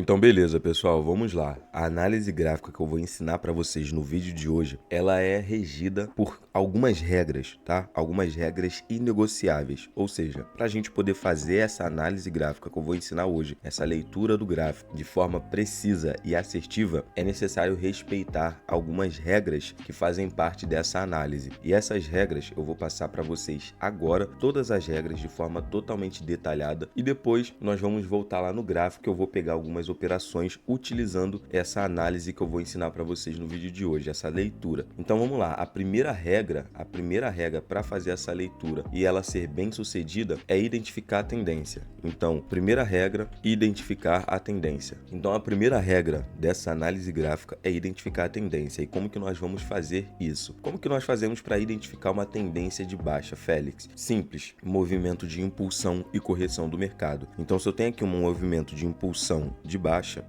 Então beleza, pessoal, vamos lá. A análise gráfica que eu vou ensinar para vocês no vídeo de hoje, ela é regida por algumas regras, tá? Algumas regras inegociáveis. Ou seja, para a gente poder fazer essa análise gráfica que eu vou ensinar hoje, essa leitura do gráfico de forma precisa e assertiva, é necessário respeitar algumas regras que fazem parte dessa análise. E essas regras eu vou passar para vocês agora, todas as regras de forma totalmente detalhada, e depois nós vamos voltar lá no gráfico que eu vou pegar algumas operações utilizando essa análise que eu vou ensinar para vocês no vídeo de hoje, essa leitura. Então vamos lá, a primeira regra para fazer essa leitura e ela ser bem sucedida é identificar a tendência. Então, primeira regra, identificar a tendência. Então a primeira regra dessa análise gráfica é identificar a tendência. E como que nós vamos fazer isso? Como que nós fazemos para identificar uma tendência de baixa, Félix? Simples, movimento de impulsão e correção do mercado. Então se eu tenho aqui um movimento de impulsão de baixa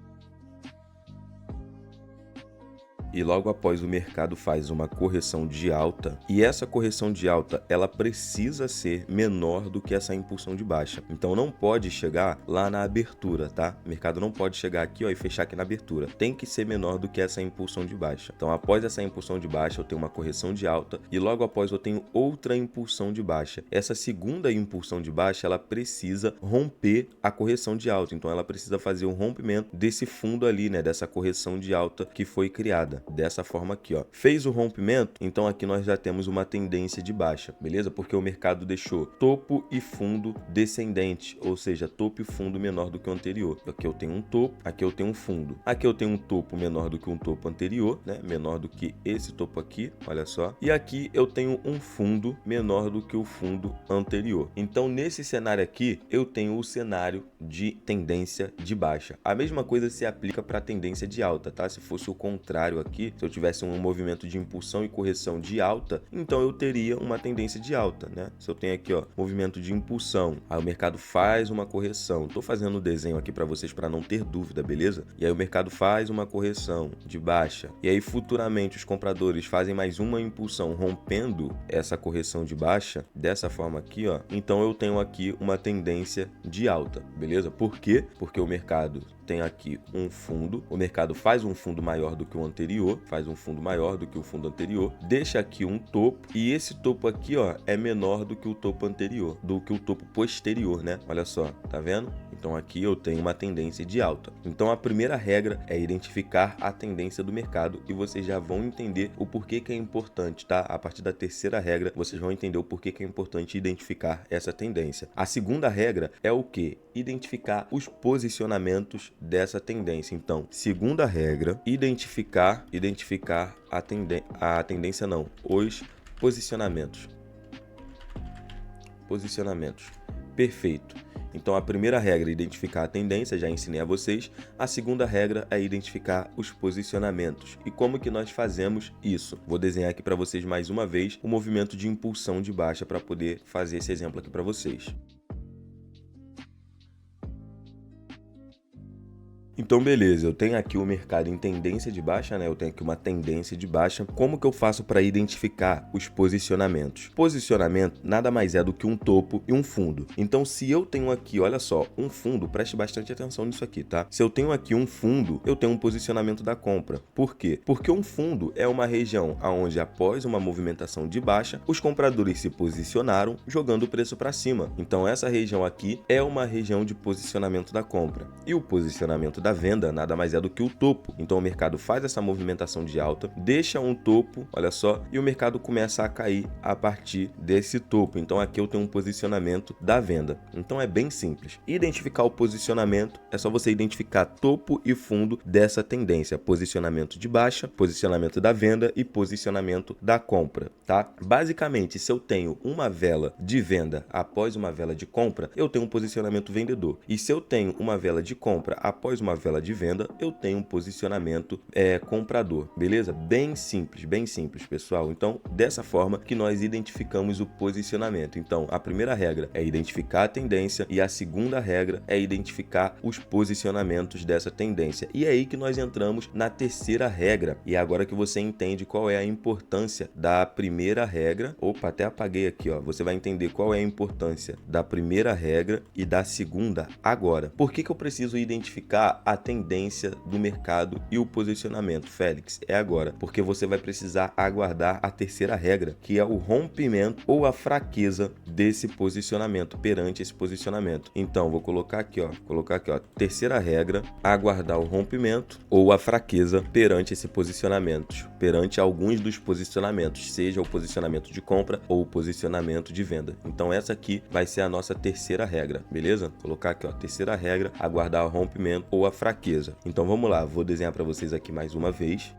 e logo após o mercado faz uma correção de alta, e essa correção de alta ela precisa ser menor do que essa impulsão de baixa. Então não pode chegar lá na abertura, tá? O mercado não pode chegar aqui, ó, e fechar aqui na abertura. Tem que ser menor do que essa impulsão de baixa. Então após essa impulsão de baixa eu tenho uma correção de alta e logo após eu tenho outra impulsão de baixa. Essa segunda impulsão de baixa ela precisa romper a correção de alta. Então ela precisa fazer um rompimento desse fundo ali, né? Dessa correção de alta que foi criada. Dessa forma aqui, ó. Fez o rompimento, então aqui nós já temos uma tendência de baixa, beleza? Porque o mercado deixou topo e fundo descendente, ou seja, topo e fundo menor do que o anterior. Aqui eu tenho um topo, aqui eu tenho um fundo. Aqui eu tenho um topo menor do que um topo anterior, né? Menor do que esse topo aqui, olha só. E aqui eu tenho um fundo menor do que o fundo anterior. Então, nesse cenário aqui, eu tenho o cenário de tendência de baixa. A mesma coisa se aplica para a tendência de alta, tá? Se fosse o contrário aqui, se eu tivesse um movimento de impulsão e correção de alta, então eu teria uma tendência de alta, né? Se eu tenho aqui, ó, movimento de impulsão, aí o mercado faz uma correção. Tô fazendo o desenho aqui para vocês para não ter dúvida, beleza? E aí o mercado faz uma correção de baixa. E aí futuramente os compradores fazem mais uma impulsão rompendo essa correção de baixa dessa forma aqui, ó. Então eu tenho aqui uma tendência de alta, beleza? Por quê? Porque o mercado tem aqui um fundo, o mercado faz um fundo maior do que o anterior, faz um fundo maior do que o fundo anterior, deixa aqui um topo e esse topo aqui, ó, é menor do que o topo anterior, do que o topo posterior, né? Olha só, tá vendo? Então aqui eu tenho uma tendência de alta. Então a primeira regra é identificar a tendência do mercado e vocês já vão entender o porquê que é importante, tá? A partir da terceira regra, vocês vão entender o porquê que é importante identificar essa tendência. A segunda regra é o quê? Identificar os posicionamentos dessa tendência. Então, segunda regra, identificar a tendência não, os posicionamentos. Perfeito. Então a primeira regra é identificar a tendência, já ensinei a vocês. A segunda regra é identificar os posicionamentos. E como que nós fazemos isso? Vou desenhar aqui para vocês mais uma vez o movimento de impulsão de baixa para poder fazer esse exemplo aqui para vocês. Então, beleza, eu tenho aqui o mercado em tendência de baixa, né? Eu tenho aqui uma tendência de baixa. Como que eu faço para identificar os posicionamentos? Posicionamento nada mais é do que um topo e um fundo. Então, se eu tenho aqui, olha só, um fundo, preste bastante atenção nisso aqui, tá? Se eu tenho aqui um fundo, eu tenho um posicionamento da compra. Por quê? Porque um fundo é uma região onde, após uma movimentação de baixa, os compradores se posicionaram jogando o preço para cima. Então, essa região aqui é uma região de posicionamento da compra. E o posicionamento da venda nada mais é do que o topo. Então o mercado faz essa movimentação de alta, deixa um topo, olha só, e o mercado começa a cair a partir desse topo. Então aqui eu tenho um posicionamento da venda. Então é bem simples. Identificar o posicionamento é só você identificar topo e fundo dessa tendência. Posicionamento de baixa, posicionamento da venda e posicionamento da compra, tá? Basicamente, se eu tenho uma vela de venda após uma vela de compra, eu tenho um posicionamento vendedor. E se eu tenho uma vela de compra após uma vela de venda, eu tenho um posicionamento comprador, beleza? Bem simples, pessoal. Então, dessa forma que nós identificamos o posicionamento. Então, a primeira regra é identificar a tendência e a segunda regra é identificar os posicionamentos dessa tendência. E é aí que nós entramos na terceira regra. E é agora que você entende qual é a importância da primeira regra. Opa, até apaguei aqui, ó. Você vai entender qual é a importância da primeira regra e da segunda agora. Por que que eu preciso identificar a tendência do mercado e o posicionamento, Félix? É agora, porque você vai precisar aguardar a terceira regra, que é o rompimento ou a fraqueza desse posicionamento, perante esse posicionamento. Então, vou colocar aqui, ó, terceira regra, aguardar o rompimento ou a fraqueza perante esse posicionamento, perante alguns dos posicionamentos, seja o posicionamento de compra ou o posicionamento de venda. Então, essa aqui vai ser a nossa terceira regra, beleza? Vou colocar aqui, ó, terceira regra, aguardar o rompimento ou a fraqueza. Então, vamos lá, vou desenhar para vocês aqui mais uma vez.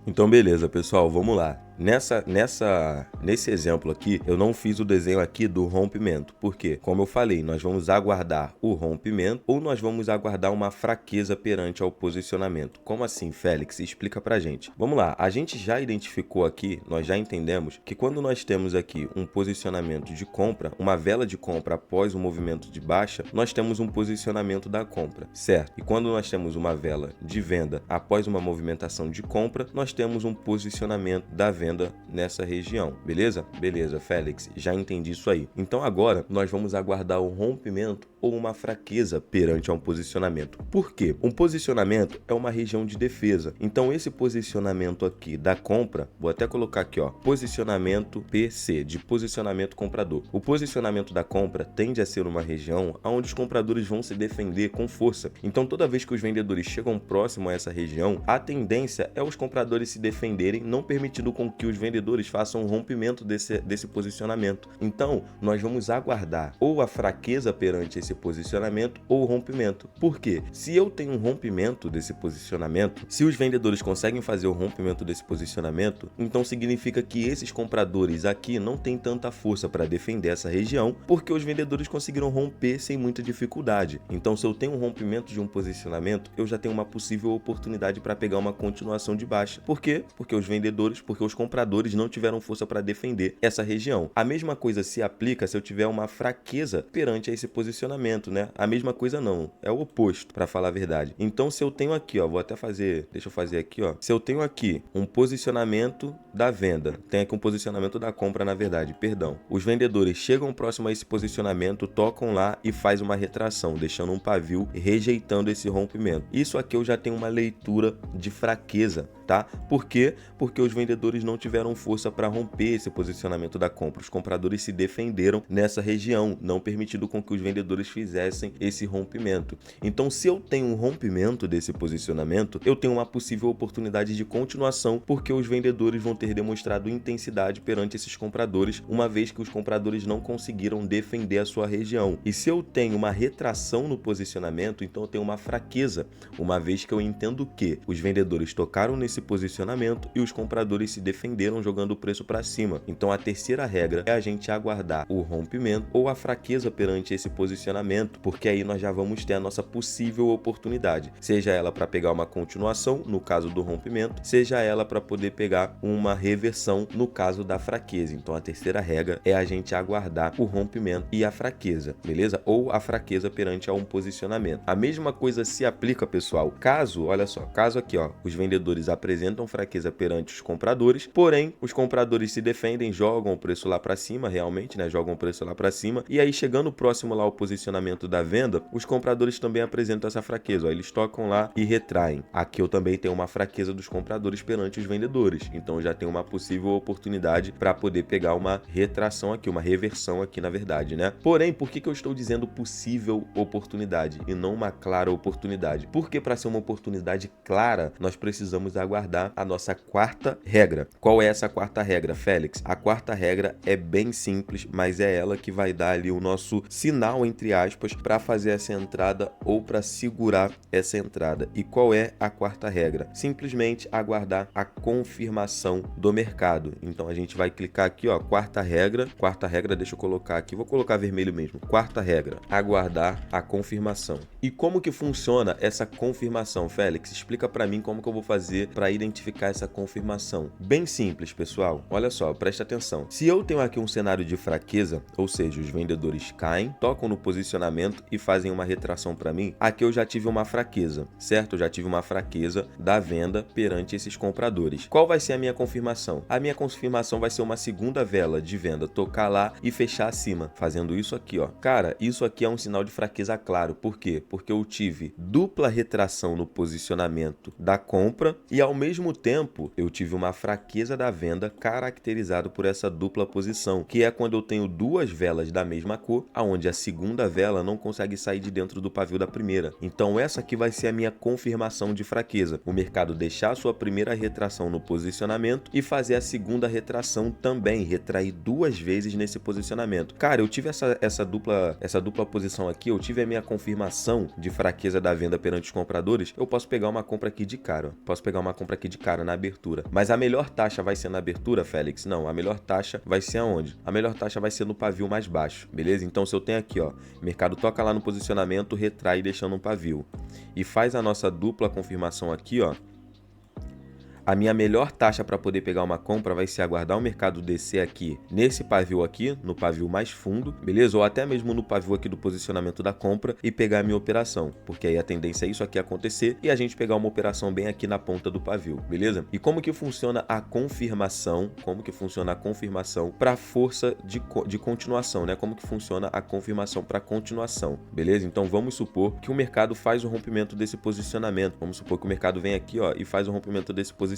Então, beleza, pessoal, vamos lá. Nesse exemplo aqui, eu não fiz o desenho aqui do rompimento. Por quê? Como eu falei, nós vamos aguardar o rompimento ou nós vamos aguardar uma fraqueza perante ao posicionamento. Como assim, Félix? Explica pra gente. Vamos lá, a gente já identificou aqui, nós já entendemos que quando nós temos aqui um posicionamento de compra, uma vela de compra após um movimento de baixa, nós temos um posicionamento da compra, certo? E quando nós temos uma vela de venda após uma movimentação de compra, nós temos um posicionamento da venda nessa região, beleza? Beleza, Félix, já entendi isso aí. Então agora nós vamos aguardar o rompimento ou uma fraqueza perante a um posicionamento. Por quê? Um posicionamento é uma região de defesa. Então esse posicionamento aqui da compra, vou até colocar aqui, ó, posicionamento PC, de posicionamento comprador. O posicionamento da compra tende a ser uma região onde os compradores vão se defender com força. Então toda vez que os vendedores chegam próximo a essa região, a tendência é os compradores se defenderem, não permitindo com que os vendedores façam um rompimento desse posicionamento. Então, nós vamos aguardar ou a fraqueza perante esse posicionamento ou o rompimento. Por quê? Se eu tenho um rompimento desse posicionamento, se os vendedores conseguem fazer o rompimento desse posicionamento, então significa que esses compradores aqui não têm tanta força para defender essa região, porque os vendedores conseguiram romper sem muita dificuldade. Então, se eu tenho um rompimento de um posicionamento, eu já tenho uma possível oportunidade para pegar uma continuação de baixa. Por quê? Porque os compradores não tiveram força para defender essa região. A mesma coisa se aplica se eu tiver uma fraqueza perante esse posicionamento, né? A mesma coisa não, é o oposto, para falar a verdade. Então, se eu tenho aqui, ó, deixa eu fazer aqui, ó. Se eu tenho aqui um posicionamento da venda, tem aqui um posicionamento da compra, na verdade, perdão. Os vendedores chegam próximo a esse posicionamento, tocam lá e faz uma retração, deixando um pavio rejeitando esse rompimento. Isso aqui eu já tenho uma leitura de fraqueza, tá? Por quê? Porque os vendedores não tiveram força para romper esse posicionamento da compra. Os compradores se defenderam nessa região, não permitindo com que os vendedores fizessem esse rompimento. Então, se eu tenho um rompimento desse posicionamento, eu tenho uma possível oportunidade de continuação, porque os vendedores vão ter demonstrado intensidade perante esses compradores, uma vez que os compradores não conseguiram defender a sua região. E se eu tenho uma retração no posicionamento, então eu tenho uma fraqueza, uma vez que eu entendo que os vendedores tocaram nesse posicionamento e os compradores se defenderam jogando o preço para cima. Então a terceira regra é a gente aguardar o rompimento ou a fraqueza perante esse posicionamento, porque aí nós já vamos ter a nossa possível oportunidade, seja ela para pegar uma continuação no caso do rompimento, seja ela para poder pegar uma reversão no caso da fraqueza. Então a terceira regra é a gente aguardar o rompimento e a fraqueza, beleza? Ou a fraqueza perante a um posicionamento. A mesma coisa se aplica, pessoal, caso aqui, ó, os vendedores apresentam fraqueza perante os compradores, porém os compradores se defendem, jogam o preço lá para cima, realmente, né? Jogam o preço lá para cima, e aí chegando próximo lá ao posicionamento da venda, os compradores também apresentam essa fraqueza, ó, eles tocam lá e retraem. Aqui eu também tenho uma fraqueza dos compradores perante os vendedores, então já tenho uma possível oportunidade para poder pegar uma retração aqui, uma reversão aqui, na verdade, né? Porém, por que eu estou dizendo possível oportunidade e não uma clara oportunidade? Porque para ser uma oportunidade clara, nós precisamos aguardar a nossa quarta regra. Qual é essa quarta regra, Félix? A quarta regra é bem simples, mas é ela que vai dar ali o nosso sinal, entre aspas, para fazer essa entrada ou para segurar essa entrada. E qual é a quarta regra? Simplesmente aguardar a confirmação do mercado. Então a gente vai clicar aqui, ó, quarta regra, deixa eu colocar aqui, vou colocar vermelho mesmo. Quarta regra, aguardar a confirmação. E como que funciona essa confirmação, Félix? Explica para mim como que eu vou fazer para identificar essa confirmação. Bem simples, pessoal. Olha só, presta atenção. Se eu tenho aqui um cenário de fraqueza, ou seja, os vendedores caem, tocam no posicionamento posicionamento e fazem uma retração para mim, aqui eu já tive uma fraqueza, certo? Eu já tive uma fraqueza da venda perante esses compradores. Qual vai ser a minha confirmação? A minha confirmação vai ser uma segunda vela de venda, tocar lá e fechar acima, fazendo isso aqui, ó. Cara, isso aqui é um sinal de fraqueza claro. Por quê? Porque eu tive dupla retração no posicionamento da compra e ao mesmo tempo eu tive uma fraqueza da venda caracterizado por essa dupla posição, que é quando eu tenho duas velas da mesma cor, aonde a segunda vela não consegue sair de dentro do pavio da primeira. Então essa aqui vai ser a minha confirmação de fraqueza. O mercado deixar a sua primeira retração no posicionamento e fazer a segunda retração também, retrair duas vezes nesse posicionamento. Cara, eu tive essa dupla posição aqui, eu tive a minha confirmação de fraqueza da venda perante os compradores. Eu posso pegar uma compra aqui de cara, na abertura. Mas a melhor taxa vai ser na abertura, Félix? Não, a melhor taxa vai ser aonde? A melhor taxa vai ser no pavio mais baixo, beleza? Então se eu tenho aqui, ó, mercado toca lá no posicionamento, retrai deixando um pavio e faz a nossa dupla confirmação aqui, ó. A minha melhor taxa para poder pegar uma compra vai ser aguardar o mercado descer aqui nesse pavio aqui, no pavio mais fundo, beleza? Ou até mesmo no pavio aqui do posicionamento da compra e pegar a minha operação, porque aí a tendência é isso aqui acontecer e a gente pegar uma operação bem aqui na ponta do pavio, beleza? E como que funciona a confirmação? Como que funciona a confirmação para força de continuação, né? Como que funciona a confirmação para continuação, beleza? Então vamos supor que o mercado faz o rompimento desse posicionamento. Vamos supor que o mercado vem aqui, ó, e faz o rompimento desse posicionamento.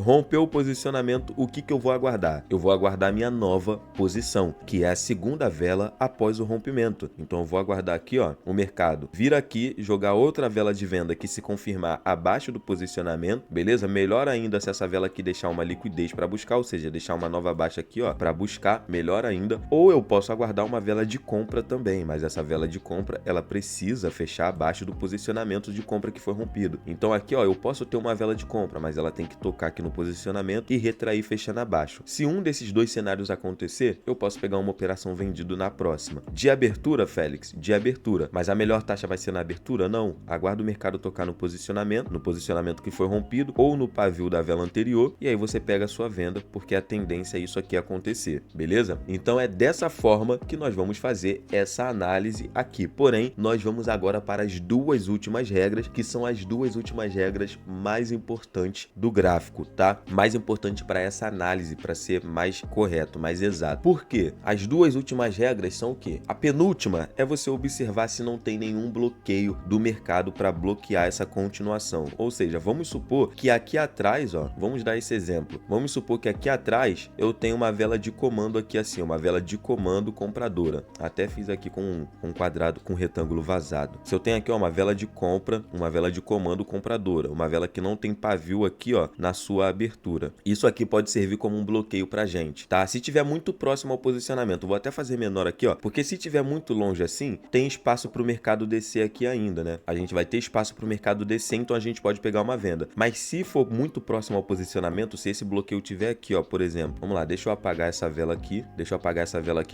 Rompeu o posicionamento, o que eu vou aguardar? Eu vou aguardar a minha nova posição, que é a segunda vela após o rompimento. Então eu vou aguardar aqui, ó, o mercado vir aqui, jogar outra vela de venda que se confirmar abaixo do posicionamento, beleza? Melhor ainda se essa vela aqui deixar uma liquidez para buscar, ou seja, deixar uma nova baixa aqui, ó, para buscar, melhor ainda. Ou eu posso aguardar uma vela de compra também, mas essa vela de compra, ela precisa fechar abaixo do posicionamento de compra que foi rompido. Então aqui, ó, eu posso ter uma vela de compra, mas ela tem que tocar aqui no posicionamento e retrair fechando abaixo. Se um desses dois cenários acontecer, eu posso pegar uma operação vendido na próxima. De abertura, Félix? De abertura. Mas a melhor taxa vai ser na abertura? Não. Aguarda o mercado tocar no posicionamento que foi rompido ou no pavio da vela anterior e aí você pega a sua venda, porque a tendência é isso aqui acontecer, beleza? Então é dessa forma que nós vamos fazer essa análise aqui. Porém, nós vamos agora para as duas últimas regras, que são as duas últimas regras mais importantes do gráfico, tá? Mais importante para essa análise, para ser mais correto, mais exato. Por quê? As duas últimas regras são o quê? A penúltima é você observar se não tem nenhum bloqueio do mercado para bloquear essa continuação. Ou seja, vamos supor que aqui atrás, ó, vamos dar esse exemplo. Vamos supor que aqui atrás eu tenho uma vela de comando aqui assim, uma vela de comando compradora. Até fiz aqui com um quadrado com um retângulo vazado. Se eu tenho aqui, ó, uma vela de compra, uma vela de comando compradora, uma vela que não tem pavio aqui, ó, na sua abertura. Isso aqui pode servir como um bloqueio pra gente, tá? Se tiver muito próximo ao posicionamento, vou até fazer menor aqui, ó, porque se tiver muito longe assim, tem espaço pro mercado descer aqui ainda, né? A gente vai ter espaço pro mercado descer, então a gente pode pegar uma venda. Mas se for muito próximo ao posicionamento, se esse bloqueio tiver aqui, ó, por exemplo, vamos lá, deixa eu apagar essa vela aqui,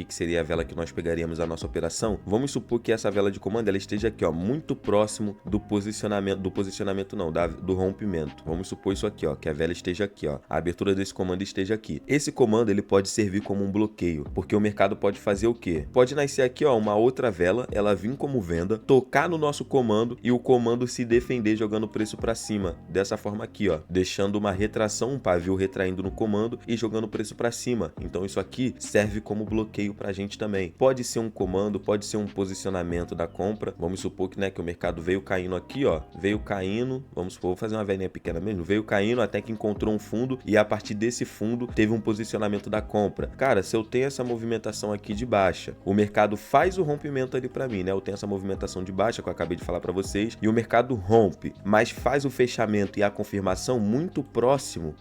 que seria a vela que nós pegaríamos a nossa operação. Vamos supor que essa vela de comando, ela esteja aqui, ó, muito próximo do posicionamento não, do rompimento. Vamos supor isso aqui, ó, que a vela esteja aqui, ó, a abertura desse comando esteja aqui. Esse comando, ele pode servir como um bloqueio, porque o mercado pode fazer o quê? Pode nascer aqui, ó, uma outra vela, ela vir como venda, tocar no nosso comando e o comando se defender jogando o preço para cima, dessa forma aqui, ó, deixando uma retração, um pavio retraindo no comando e jogando o preço para cima. Então isso aqui serve como bloqueio pra gente também. Pode ser um comando, pode ser um posicionamento da compra. Vamos supor que, né, que o mercado veio caindo aqui, ó, veio caindo, vamos supor, vou fazer uma velinha pequena mesmo, veio caindo até que encontrou um fundo e a partir desse fundo teve um posicionamento da compra. Cara, se eu tenho essa movimentação aqui de baixa, o mercado faz o rompimento ali pra mim, né? Eu tenho essa movimentação de baixa que eu acabei de falar pra vocês e o mercado rompe, mas faz o fechamento e a confirmação muito próximo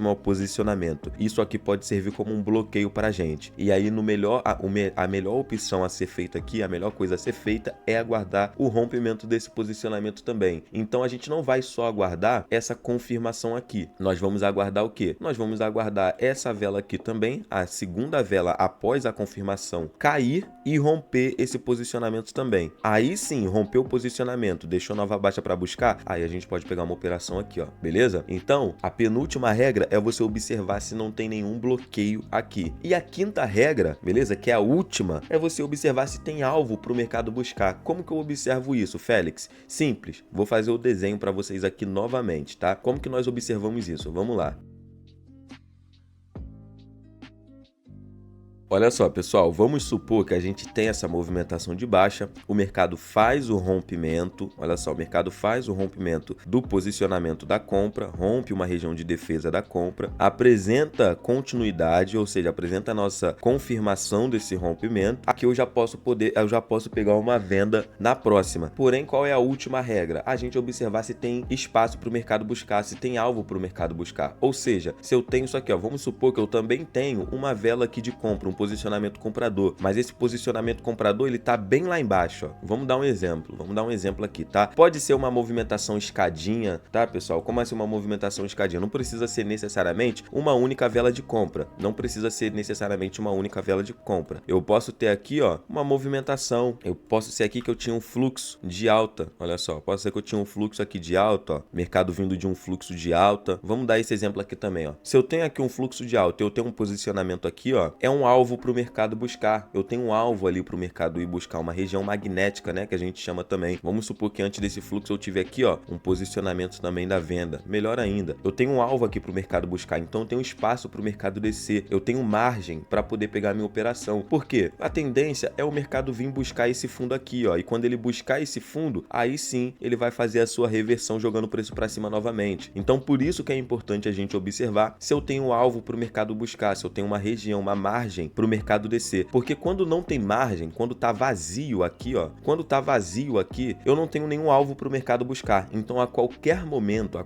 ao posicionamento. Isso aqui pode servir como um bloqueio para a gente. E aí a melhor opção a ser feita aqui, a melhor coisa a ser feita é aguardar o rompimento desse posicionamento também. Então a gente não vai só aguardar essa confirmação aqui. Nós vamos aguardar o quê? Nós vamos aguardar essa vela aqui também, a segunda vela após a confirmação cair e romper esse posicionamento também. Aí sim, rompeu o posicionamento, deixou nova baixa para buscar, aí a gente pode pegar uma operação aqui, ó. Beleza? Então, a penúltima última regra é você observar se não tem nenhum bloqueio aqui. E a quinta regra, beleza? Que é a última, é você observar se tem alvo para o mercado buscar. Como que eu observo isso, Félix? Simples. Vou fazer o desenho para vocês aqui novamente, tá? Como que nós observamos isso? Vamos lá. Olha só, pessoal, vamos supor que a gente tem essa movimentação de baixa, o mercado faz o rompimento, olha só, o mercado faz o rompimento do posicionamento da compra, rompe uma região de defesa da compra, apresenta continuidade, ou seja, apresenta a nossa confirmação desse rompimento. Aqui eu já posso pegar uma venda na próxima. Porém, qual é a última regra? A gente observar se tem espaço para o mercado buscar, se tem alvo para o mercado buscar. Ou seja, se eu tenho isso aqui, ó, vamos supor que eu também tenho uma vela aqui de compra, um posicionamento comprador, mas esse posicionamento comprador ele tá bem lá embaixo, ó. Vamos dar um exemplo aqui, tá? Pode ser uma movimentação escadinha, tá, pessoal? Como assim uma movimentação escadinha? Não precisa ser necessariamente uma única vela de compra, eu posso ter aqui, ó, uma movimentação, eu posso ser aqui que eu tinha um fluxo de alta, olha só, pode ser que eu tinha um fluxo aqui de alta, ó, mercado vindo de um fluxo de alta. Vamos dar esse exemplo aqui também, ó. Se eu tenho aqui um fluxo de alta, eu tenho um posicionamento aqui, ó, é um alvo para o mercado buscar. Eu tenho um alvo ali para o mercado ir buscar, uma região magnética, né, que a gente chama também. Vamos supor que antes desse fluxo eu tive aqui, ó, um posicionamento também da venda. Melhor ainda, eu tenho um alvo aqui para o mercado buscar, então eu tenho espaço para o mercado descer. Eu tenho margem para poder pegar minha operação. Por quê? A tendência é o mercado vir buscar esse fundo aqui, ó, e quando ele buscar esse fundo, aí sim ele vai fazer a sua reversão jogando o preço para cima novamente. Então por isso que é importante a gente observar se eu tenho alvo para o mercado buscar, se eu tenho uma região, uma margem para o mercado descer, porque quando não tem margem, quando tá vazio aqui, ó, eu não tenho nenhum alvo para o mercado buscar. Então a qualquer momento,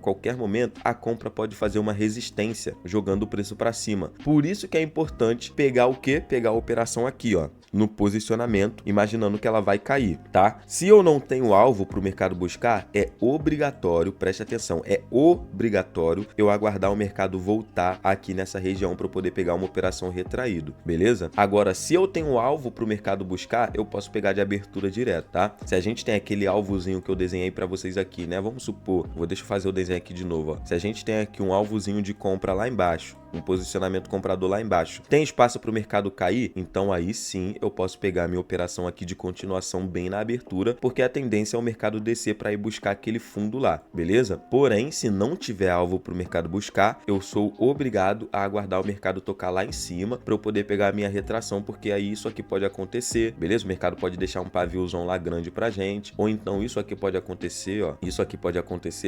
a compra pode fazer uma resistência jogando o preço para cima. Por isso que é importante pegar o quê? Pegar a operação aqui, ó, no posicionamento, imaginando que ela vai cair, tá? Se eu não tenho alvo para o mercado buscar, é obrigatório, preste atenção, é obrigatório eu aguardar o mercado voltar aqui nessa região para eu poder pegar uma operação retraído, beleza? Agora, se eu tenho alvo para o mercado buscar, eu posso pegar de abertura direto, tá? Se a gente tem aquele alvozinho que eu desenhei para vocês aqui, né? Vamos supor, deixa eu fazer o desenho aqui de novo, ó. Se a gente tem aqui um alvozinho de compra lá embaixo, um posicionamento comprador lá embaixo, tem espaço para o mercado cair? Então aí sim eu posso pegar minha operação aqui de continuação bem na abertura, porque a tendência é o mercado descer para ir buscar aquele fundo lá, beleza? Porém, se não tiver alvo para o mercado buscar, eu sou obrigado a aguardar o mercado tocar lá em cima para eu poder pegar a minha retração, porque aí isso aqui pode acontecer, beleza? O mercado pode deixar um paviozão lá grande pra gente, ou então isso aqui pode acontecer, ó,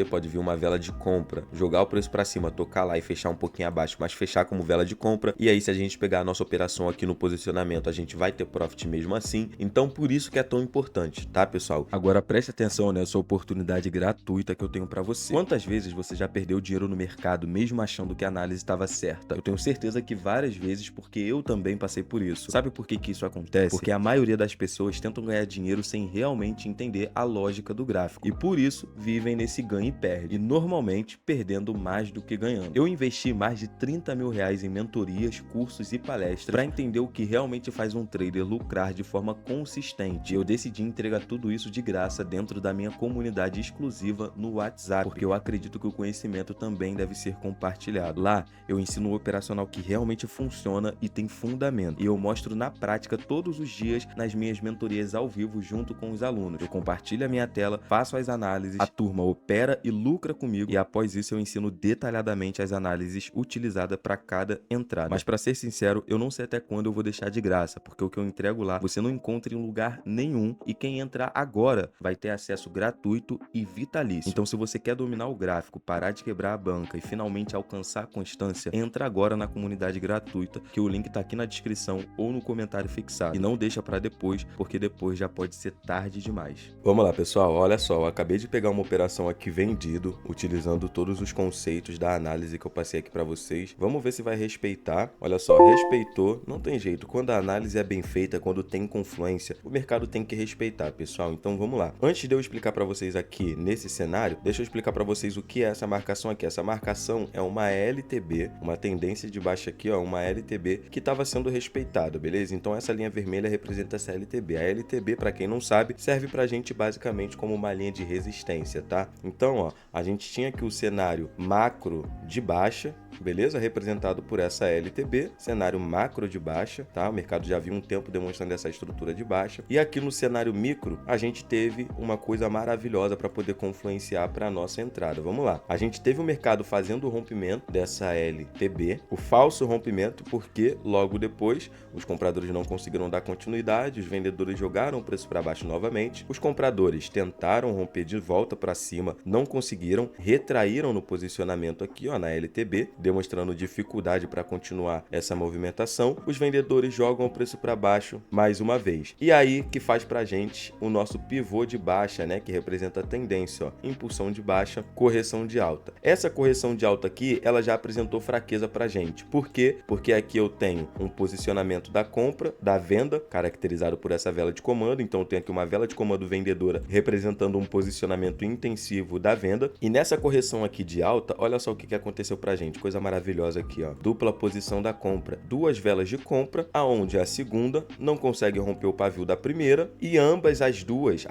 pode vir uma vela de compra, jogar o preço para cima, tocar lá e fechar um pouquinho abaixo, mas fechar como vela de compra, e aí se a gente pegar a nossa operação aqui no posicionamento, a gente vai ter profit mesmo assim. Então por isso que é tão importante, tá, pessoal? Agora preste atenção nessa oportunidade gratuita que eu tenho para você. Quantas vezes você já perdeu dinheiro no mercado mesmo achando que a análise estava certa? Eu tenho certeza que várias vezes, porque eu também passei por isso. Sabe por que isso acontece? Porque a maioria das pessoas tentam ganhar dinheiro sem realmente entender a lógica do gráfico, e por isso vivem nesse ganha e perde, e normalmente perdendo mais do que ganhando. Eu investi mais de 30 mil reais em mentorias, cursos e palestras para entender o que realmente faz um trader lucrar de forma consistente. Eu decidi entregar tudo isso de graça dentro da minha comunidade exclusiva no WhatsApp, porque eu acredito que o conhecimento também deve ser compartilhado. Lá eu ensino um operacional que realmente funciona e tem fundamento, e eu mostro na prática todos os dias nas minhas mentorias ao vivo junto com os alunos. Eu compartilho a minha tela, faço as análises, a turma opera e lucra comigo, e após isso eu ensino detalhadamente as análises utilizadas para cada entrada. Mas para ser sincero, eu não sei até quando eu vou deixar de graça, porque o que eu entrego lá você não encontra em lugar nenhum, e quem entrar agora vai ter acesso gratuito e vitalício. Então se você quer dominar o gráfico, parar de quebrar a banca e finalmente alcançar a constância, entra agora na comunidade gratuita, que o link tá aqui na descrição ou no comentário fixado. E não deixa para depois, porque depois já pode ser tarde demais. Vamos lá, pessoal, olha só, eu acabei de pegar uma operação aqui vendido, utilizando todos os conceitos da análise que eu passei aqui para vocês. Vamos ver se vai respeitar. Olha só, respeitou. Não tem jeito. Quando a análise é bem feita, quando tem confluência, o mercado tem que respeitar, pessoal. Então vamos lá. Antes de eu explicar para vocês aqui nesse cenário, deixa eu explicar para vocês o que é essa marcação aqui. Essa marcação é uma LTB, uma tendência de baixa aqui, ó, uma LTB que estava sendo respeitada, beleza? Então essa linha vermelha representa essa LTB. A LTB, para quem não sabe, serve pra gente basicamente como uma linha de resistência, tá? Então, ó, a gente tinha aqui o cenário macro de baixa, beleza? Representado por essa LTB, cenário macro de baixa, tá? O mercado já viu um tempo demonstrando essa estrutura de baixa. E aqui no cenário micro, a gente teve uma coisa maravilhosa para poder confluenciar para a nossa entrada. Vamos lá. A gente teve o mercado fazendo o rompimento dessa LTB, o falso rompimento, porque logo depois os compradores não conseguiram dar continuidade, os vendedores jogaram o preço para baixo novamente, os compradores tentaram romper de volta para cima, não conseguiram, retraíram no posicionamento aqui, ó, na LTB, demonstrando dificuldade para continuar essa movimentação. Os vendedores jogam o preço para baixo mais uma vez. E aí que faz para a gente o nosso pivô de baixa, né, que representa a tendência, ó, impulsão de baixa, correção de alta. Essa correção de alta aqui, ela já apresentou fraqueza para a gente. Por quê? Porque aqui eu tenho um posicionamento da compra, da venda, caracterizado por essa vela de comando. Então eu tenho aqui uma vela de comando vendedora representando um posicionamento intensivo da venda. E nessa correção aqui de alta, olha só o que aconteceu para a gente. Coisa maravilhosa aqui, ó. Dupla posição da compra. Duas velas de compra, aonde a segunda não consegue romper o pavio da primeira e ambas as duas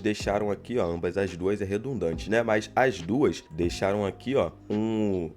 deixaram aqui, ó, ambas as duas é redundante, né? Mas as duas deixaram aqui, ó,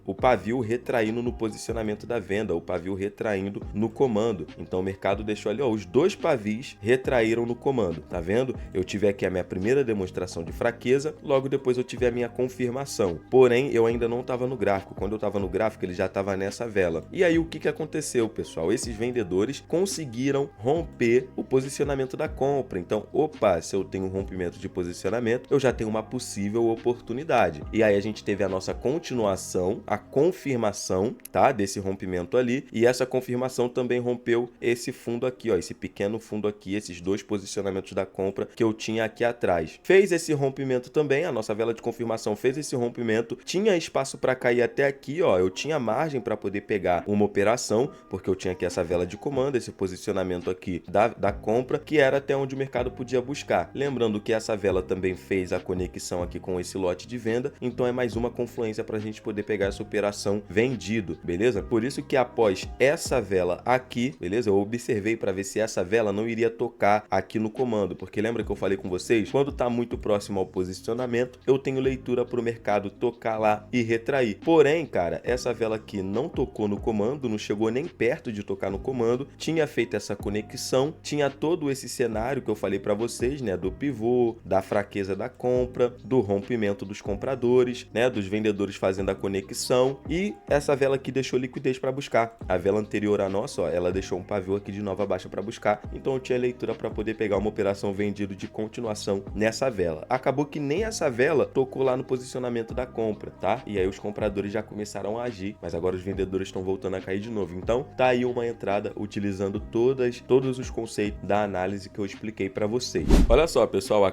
o pavio retraindo no posicionamento da venda, o pavio retraindo no comando. Então o mercado deixou ali, ó, os dois pavis retraíram no comando, tá vendo? Eu tive aqui a minha primeira demonstração de fraqueza, logo depois eu tive a minha confirmação. Porém, eu ainda não estava no gráfico. Quando eu estava no gráfico, ele já estava nessa vela. E aí o que aconteceu, pessoal? Esses vendedores conseguiram romper o posicionamento da compra. Então, opa, se eu tenho um rompimento de posicionamento, eu já tenho uma possível oportunidade. E aí a gente teve a nossa continuação, a confirmação, tá, desse rompimento ali, e essa confirmação também rompeu esse fundo aqui, ó, esse pequeno fundo aqui, esses dois posicionamentos da compra que eu tinha aqui atrás. Fez esse rompimento também, a nossa vela de confirmação fez esse rompimento, tinha espaço para cair até aqui, ó, eu tinha margem para poder pegar uma operação, porque eu tinha aqui essa vela de comando, esse posicionamento aqui da compra, que era até onde o mercado podia buscar. Lembrando que essa vela também fez a conexão aqui com esse lote de venda, então é mais uma confluência para a gente poder pegar essa operação vendido, beleza? Por isso que após essa vela aqui, beleza? Eu observei para ver se essa vela não iria tocar aqui no comando, porque lembra que eu falei com vocês? Quando está muito próximo ao posicionamento, eu tenho leitura para o mercado tocar lá e retrair. Porém, cara, essa vela aqui não tocou no comando, não chegou nem perto de tocar no comando, tinha feito essa conexão, tinha todo esse cenário que eu falei para vocês, né, do pivô, da fraqueza da compra, do rompimento dos compradores, né, dos vendedores fazendo a conexão, e essa vela aqui deixou liquidez para buscar. A vela anterior à nossa, ó, ela deixou um pavio aqui de nova baixa para buscar, então eu tinha leitura para poder pegar uma operação vendido de continuação nessa vela. Acabou que nem essa vela tocou lá no posicionamento da compra, tá? E aí os compradores já começaram a agir, mas agora os vendedores estão voltando a cair de novo. Então tá aí uma entrada utilizando todos os conceitos da análise que eu expliquei para vocês. Olha só, pessoal,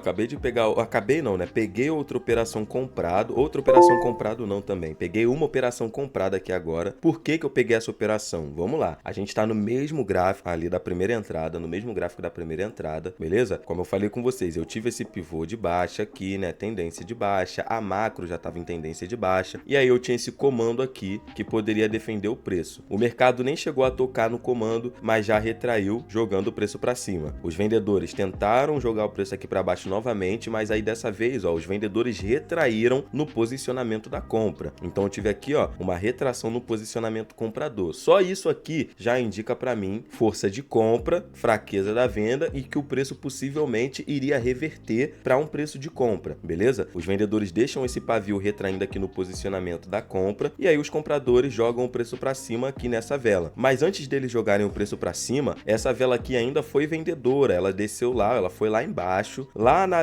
peguei outra operação comprado não também. Peguei uma operação comprada aqui agora. Por que eu peguei essa operação? Vamos lá. A gente tá no mesmo gráfico ali da primeira entrada, beleza? Como eu falei com vocês, eu tive esse pivô de baixa aqui, né? Tendência de baixa, a macro já estava em tendência de baixa, e aí eu tinha esse comando aqui que poderia defender o preço. O mercado nem chegou a tocar no comando, mas já retraiu, jogando o preço para cima. Os vendedores tentaram jogar o preço aqui para baixo novamente, mas aí dessa vez, ó, os vendedores retraíram no posicionamento da compra. Então eu tive aqui, ó, uma retração no posicionamento comprador. Só isso aqui já indica para mim força de compra, fraqueza da venda e que o preço possivelmente iria reverter para um preço de compra, beleza? Os vendedores deixam esse pavio retraindo aqui no posicionamento da compra e aí os compradores jogam o preço para cima aqui nessa vela. Mas antes deles jogarem o preço para cima, essa vela aqui ainda foi vendedora, ela desceu lá, ela foi lá embaixo, lá na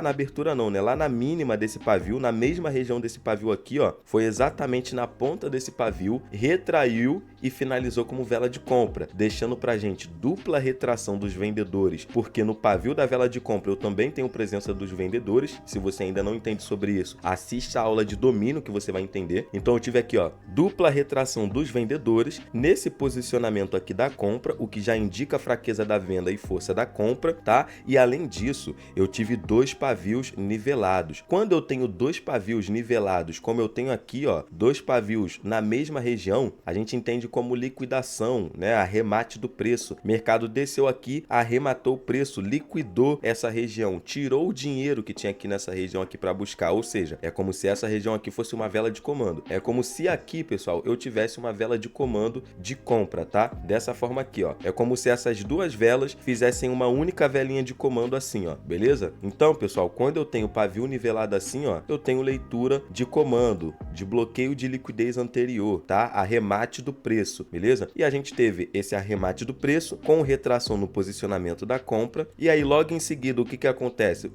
abertura não, né? Lá na mínima desse pavio, na mesma região desse pavio aqui, ó, foi exatamente na ponta desse pavio, retraiu e finalizou como vela de compra, deixando pra gente dupla retração dos vendedores, porque no pavio da vela de compra eu também tenho presença dos vendedores. Se você ainda não entende sobre isso, assista a aula de domínio que você vai entender. Então eu tive aqui, ó, dupla retração dos vendedores nesse posicionamento aqui da compra, o que já indica a fraqueza da venda e força da compra, tá? E além disso, eu tive 2 pavios nivelados. Quando eu tenho 2 pavios nivelados, como eu tenho aqui, ó, 2 pavios na mesma região, a gente entende como liquidação, né? Arremate do preço. O mercado desceu aqui, arrematou o preço, liquidou essa região, tirou o dinheiro que tinha aqui nessa região aqui para buscar, ou seja, é como se essa região aqui fosse uma vela de comando. É como se aqui, pessoal, eu tivesse uma vela de comando de compra, tá? Dessa forma aqui, ó. É como se essas duas velas fizessem uma única velinha de comando assim, ó, beleza? Então, pessoal, quando eu tenho pavio nivelado assim, ó, eu tenho leitura de comando, de bloqueio de liquidez anterior, tá? Arremate do preço, beleza? E a gente teve esse arremate do preço com retração no posicionamento da compra, e aí logo em seguida o que acontece?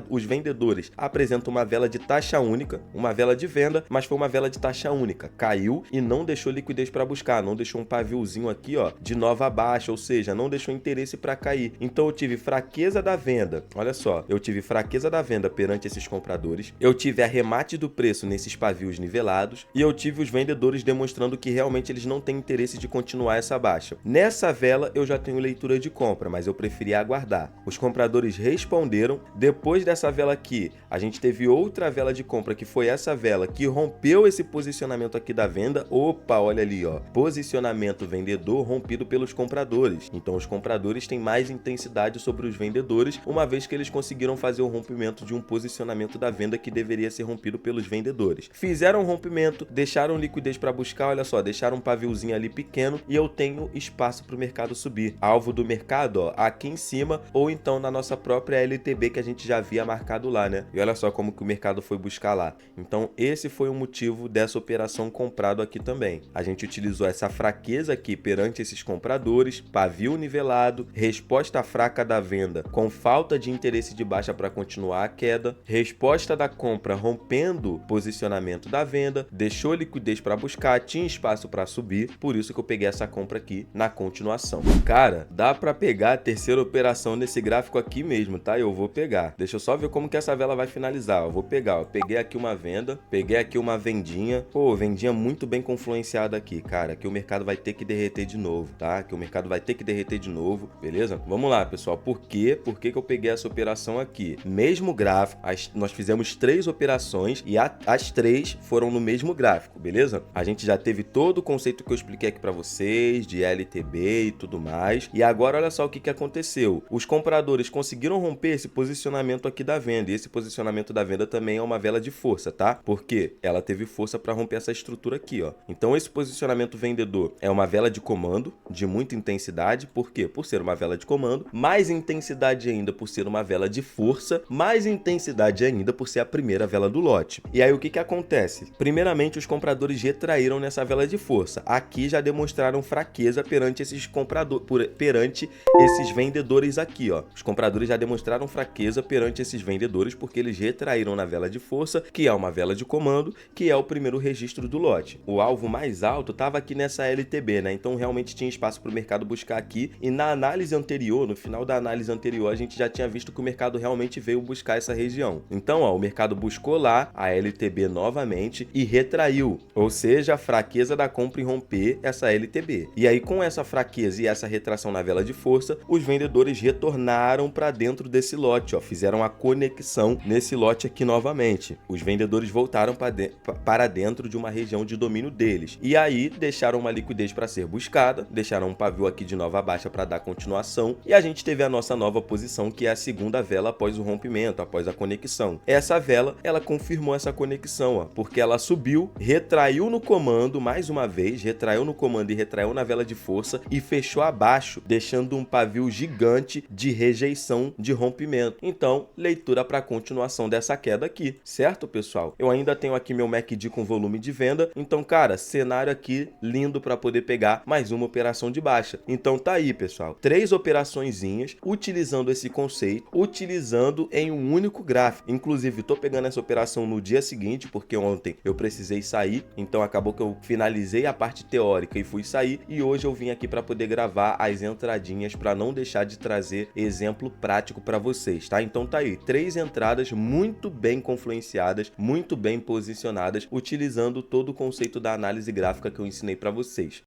Os vendedores apresentam uma vela de taxa única, uma vela de venda, mas foi uma vela de taxa única, caiu e não deixou liquidez para buscar, não deixou um paviozinho aqui, ó, de nova baixa, ou seja, não deixou interesse para cair. Então eu tive fraqueza da venda, olha só, eu tive fraqueza da venda perante esses compradores, eu tive arremate do preço nesses pavios nivelados e eu tive os vendedores demonstrando que realmente eles não têm interesse de continuar essa baixa. Nessa vela eu já tenho leitura de compra, mas eu preferi aguardar. Os compradores responderam. Depois dessa vela aqui, a gente teve outra vela de compra, que foi essa vela que rompeu esse posicionamento aqui da venda. Opa, olha ali, ó, posicionamento vendedor rompido pelos compradores. Então os compradores têm mais intensidade sobre os vendedores, uma vez que eles conseguiram fazer o rompimento de um posicionamento da venda que deveria ser rompido pelos vendedores. Fizeram um rompimento, deixaram liquidez para buscar, olha só, deixaram um paviozinho ali pequeno e eu tenho espaço para o mercado subir. Alvo do mercado, ó, aqui em cima ou então na nossa própria LTB que a gente já havia marcado lá, né? E olha só como que o mercado foi buscar lá. Então esse foi o motivo dessa operação comprado aqui também. A gente utilizou essa fraqueza aqui perante esses compradores, pavio nivelado, resposta fraca da venda com falta de interesse de baixa para continuar a queda, resposta da compra rompendo posicionamento da venda, deixou liquidez para buscar, tinha espaço para subir, por isso que eu peguei essa compra aqui na continuação. Cara, dá para pegar a terceira operação nesse gráfico aqui mesmo, tá? Eu vou pegar. Deixa eu só ver como que essa vela vai finalizar. Eu vou pegar, ó. Peguei aqui uma venda, peguei aqui uma vendinha. Pô, vendinha muito bem confluenciada aqui, cara. Que o mercado vai ter que derreter de novo, tá? Que o mercado vai ter que derreter de novo, beleza? Vamos lá, pessoal. Por quê? Por que que eu peguei essa operação aqui? Mesmo gráfico, nós fizemos 3 operações e as 3 foram no mesmo gráfico, beleza? A gente já teve todo o conceito que eu expliquei aqui pra vocês, de LTB e tudo mais. E agora, olha só o que aconteceu. Os compradores conseguiram romper esse posicionamento aqui da venda. E esse posicionamento da venda também é uma vela de força, tá? Porque ela teve força para romper essa estrutura aqui, ó. Então esse posicionamento vendedor é uma vela de comando de muita intensidade. Por quê? Por ser uma vela de comando, mais intensidade ainda por ser uma vela de força, mais intensidade ainda por ser a primeira vela do lote. E aí o que acontece? Primeiramente, os compradores retraíram nessa vela de força. Aqui já demonstraram fraqueza perante esses compradores, perante esses vendedores aqui, ó. Os compradores já demonstraram fraqueza perante esses vendedores porque eles retraíram na vela de força, que é uma vela de comando, que é o primeiro registro do lote. O alvo mais alto estava aqui nessa LTB, né? Então realmente tinha espaço para o mercado buscar aqui. E na análise anterior, no final da análise anterior, a gente já tinha visto que o mercado realmente veio buscar essa região. Então, ó, o mercado buscou lá a LTB novamente e retraiu, ou seja, a fraqueza da compra em romper essa LTB. E aí, com essa fraqueza e essa retração na vela de força, os vendedores retornaram para dentro desse lote, ó, fizeram a conexão nesse lote aqui novamente. Os vendedores voltaram para dentro de uma região de domínio deles. E aí, deixaram uma liquidez para ser buscada, deixaram um pavio aqui de nova baixa para dar continuação, e a gente teve a nossa nova posição, que é a segunda vela após o rompimento, após a conexão. Essa vela, ela confirmou essa conexão, ó, porque ela subiu, retraiu no comando mais uma vez, retraiu no comando e retraiu na vela de força e fechou abaixo, deixando um pavio gigante de rejeição de rompimento. Então, leitura para continuação dessa queda aqui, certo, pessoal? Eu ainda tenho aqui meu MACD com volume de venda, então, cara, cenário aqui lindo para poder pegar mais uma operação de baixa. Então tá aí, pessoal, 3 operaçõezinhas utilizando esse conceito, utilizando em um único gráfico. Inclusive, tô pegando essa operação no dia seguinte, porque ontem eu precisei sair, então acabou que eu finalizei a parte teórica e fui sair, e hoje eu vim aqui para poder gravar as entradinhas para não deixar de trazer exemplo prático para vocês, tá? Então tá aí, 3 entradas muito bem confluenciadas, muito bem posicionadas, utilizando todo o conceito conceito da análise gráfica que eu ensinei para vocês.